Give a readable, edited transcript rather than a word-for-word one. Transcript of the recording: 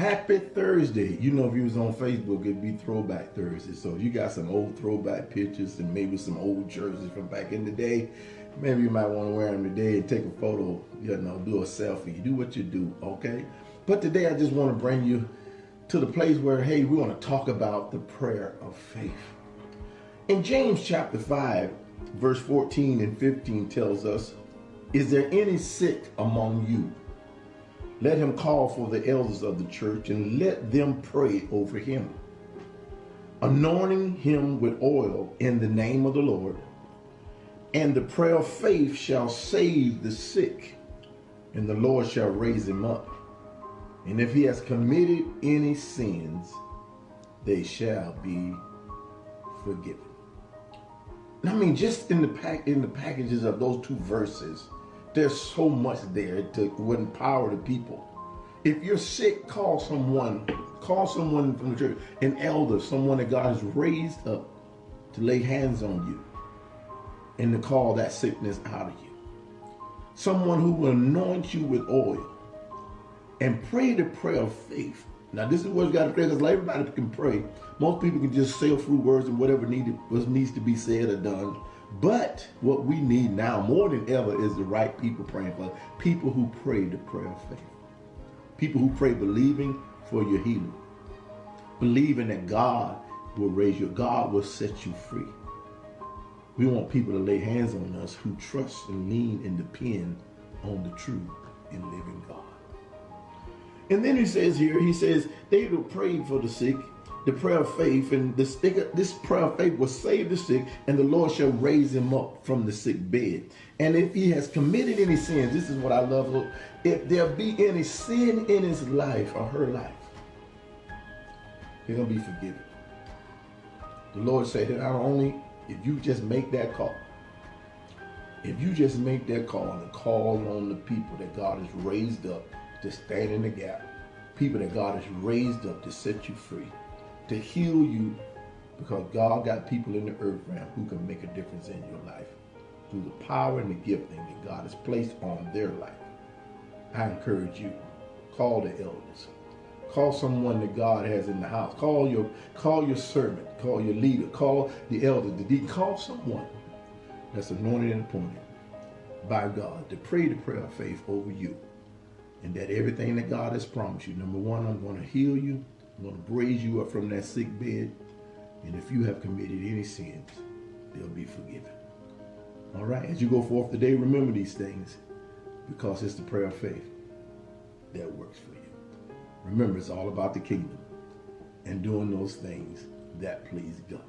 Happy Thursday. You know, if you was on Facebook, it'd be Throwback Thursday. So if you got some old throwback pictures and maybe some old jerseys from back in the day, maybe you might want to wear them today and take a photo, you know, do a selfie. Do what you do, okay? But today I just want to bring you to the place where, hey, we want to talk about the prayer of faith. In James chapter 5, verse 14 and 15 tells us, is there any sick among you? Let him call for the elders of the church and let them pray over him, anointing him with oil in the name of the Lord. And the prayer of faith shall save the sick, and the Lord shall raise him up. And if he has committed any sins, they shall be forgiven. And I mean, just in the packages of those two verses, there's so much there to empower the people. If you're sick, call someone from the church, an elder, someone that God has raised up to lay hands on you and to call that sickness out of you. Someone who will anoint you with oil and pray the prayer of faith. Now, this is what you got to pray, because everybody can pray. Most people can just say a few words and whatever needs to be said or done. But what we need now more than ever is the right people praying for us. People who pray the prayer of faith. People who pray believing for your healing. Believing that God will raise you. God will set you free. We want people to lay hands on us who trust and lean and depend on the true and living God. And then he says they will pray for the sick, the prayer of faith, and this prayer of faith will save the sick, and the Lord shall raise him up from the sick bed. And if he has committed any sins, this is what I love, look, if there be any sin in his life or her life, they're going to be forgiven. The Lord said that not only if you just make that call, and call on the people that God has raised up to stand in the gap, people that God has raised up to set you free, to heal you, because God got people in the earth realm who can make a difference in your life through the power and the gifting that God has placed on their life. I encourage you, call the elders, call someone that God has in the house, call your servant, call your leader, call the elder, the deacon, call someone that's anointed and appointed by God to pray the prayer of faith over you. And that everything that God has promised you, number one, I'm going to heal you. I'm going to raise you up from that sick bed. And if you have committed any sins, they'll be forgiven. All right, as you go forth today, remember these things, because it's the prayer of faith that works for you. Remember, it's all about the kingdom and doing those things that please God.